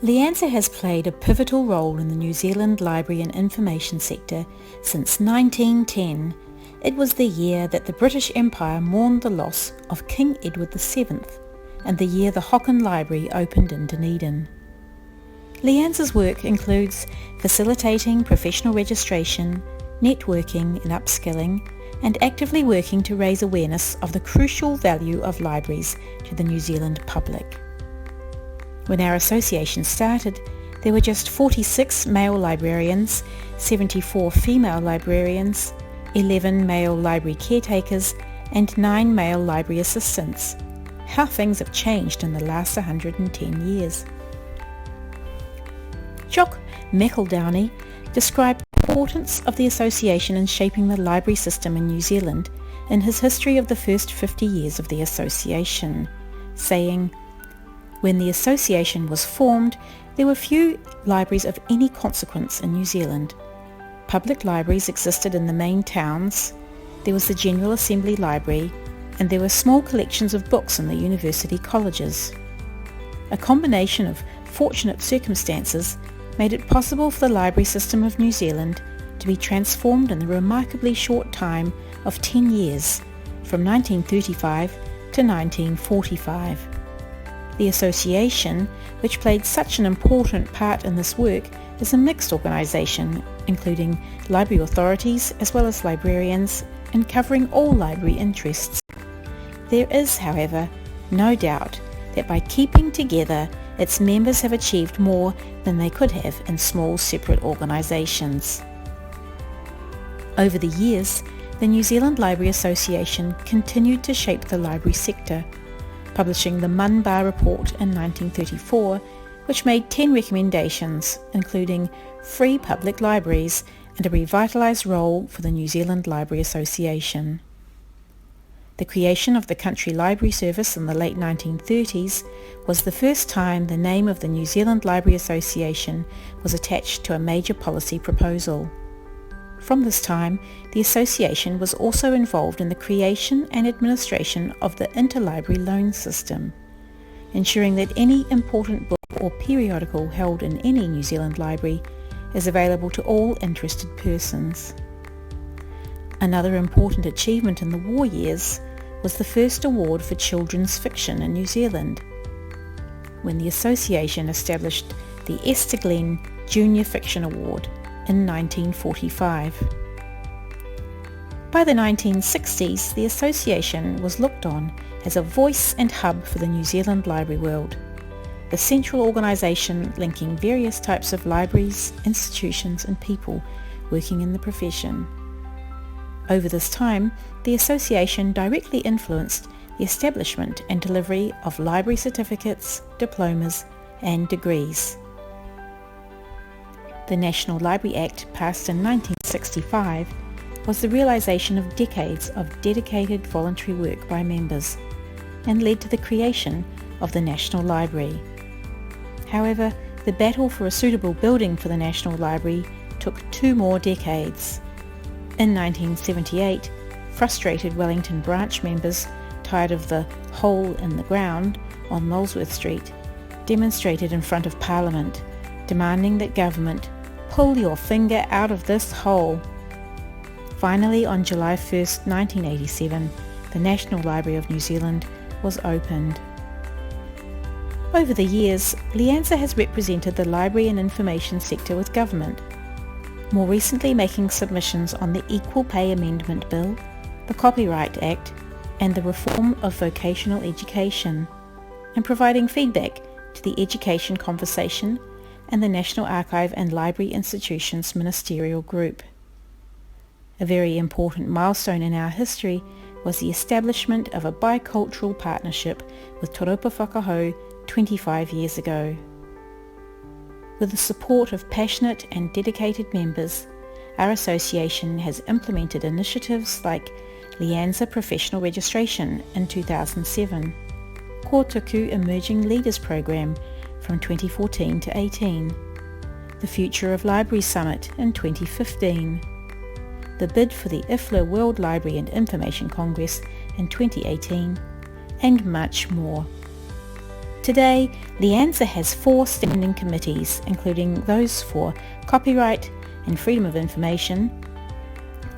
LIANZA has played a pivotal role in the New Zealand library and information sector since 1910. It was the year that the British Empire mourned the loss of King Edward VII and the year the Hocken Library opened in Dunedin. LIANZA's work includes facilitating professional registration, networking and upskilling, and actively working to raise awareness of the crucial value of libraries to the New Zealand public. When our association started, there were just 46 male librarians, 74 female librarians, 11 male library caretakers, and 9 male library assistants. How things have changed in the last 110 years. Jock McEldowney described the importance of the association in shaping the library system in New Zealand in his history of the first 50 years of the association, saying, "When the association was formed, there were few libraries of any consequence in New Zealand. Public libraries existed in the main towns, there was the General Assembly Library, and there were small collections of books in the university colleges. A combination of fortunate circumstances made it possible for the library system of New Zealand to be transformed in the remarkably short time of 10 years, from 1935 to 1945. The association, which played such an important part in this work, is a mixed organisation, including library authorities as well as librarians, and covering all library interests. There is, however, no doubt that by keeping together, its members have achieved more than they could have in small separate organisations." Over the years, the New Zealand Library Association continued to shape the library sector, publishing the Munbar Report in 1934, which made 10 recommendations, including free public libraries and a revitalised role for the New Zealand Library Association. The creation of the Country Library Service in the late 1930s was the first time the name of the New Zealand Library Association was attached to a major policy proposal. From this time, the association was also involved in the creation and administration of the interlibrary loan system, ensuring that any important book or periodical held in any New Zealand library is available to all interested persons. Another important achievement in the war years was the first award for children's fiction in New Zealand, when the association established the Esther Glenn Junior Fiction Award in 1945. By the 1960s, the association was looked on as a voice and hub for the New Zealand library world, the central organisation linking various types of libraries, institutions and people working in the profession. Over this time, the association directly influenced the establishment and delivery of library certificates, diplomas and degrees. The National Library Act, passed in 1965, was the realisation of decades of dedicated voluntary work by members and led to the creation of the National Library. However, the battle for a suitable building for the National Library took 2 more decades. In 1978, frustrated Wellington branch members, tired of the hole in the ground on Molesworth Street, demonstrated in front of Parliament, demanding that government pull your finger out of this hole. Finally, on July 1st, 1987, the National Library of New Zealand was opened. Over the years, LIANZA has represented the library and information sector with government, more recently making submissions on the Equal Pay Amendment Bill, the Copyright Act, and the reform of vocational education, and providing feedback to the Education Conversation and the National Archive and Library Institutions Ministerial Group. A very important milestone in our history was the establishment of a bicultural partnership with Toropa Whakahau 25 years ago. With the support of passionate and dedicated members, our association has implemented initiatives like LIANZA Professional Registration in 2007, Kōtuku Emerging Leaders Program from 2014 to 18, the Future of Libraries Summit in 2015, the bid for the IFLA World Library and Information Congress in 2018, and much more. Today, LIANZA has 4 standing committees, including those for copyright and freedom of information,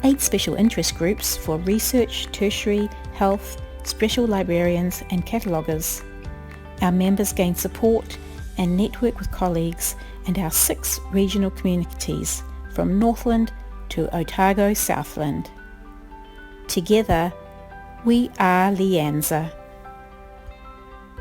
8 special interest groups for research, tertiary, health, special librarians and cataloguers. Our members gain support and network with colleagues and our 6 regional communities from Northland to Otago Southland. Together, we are LIANZA.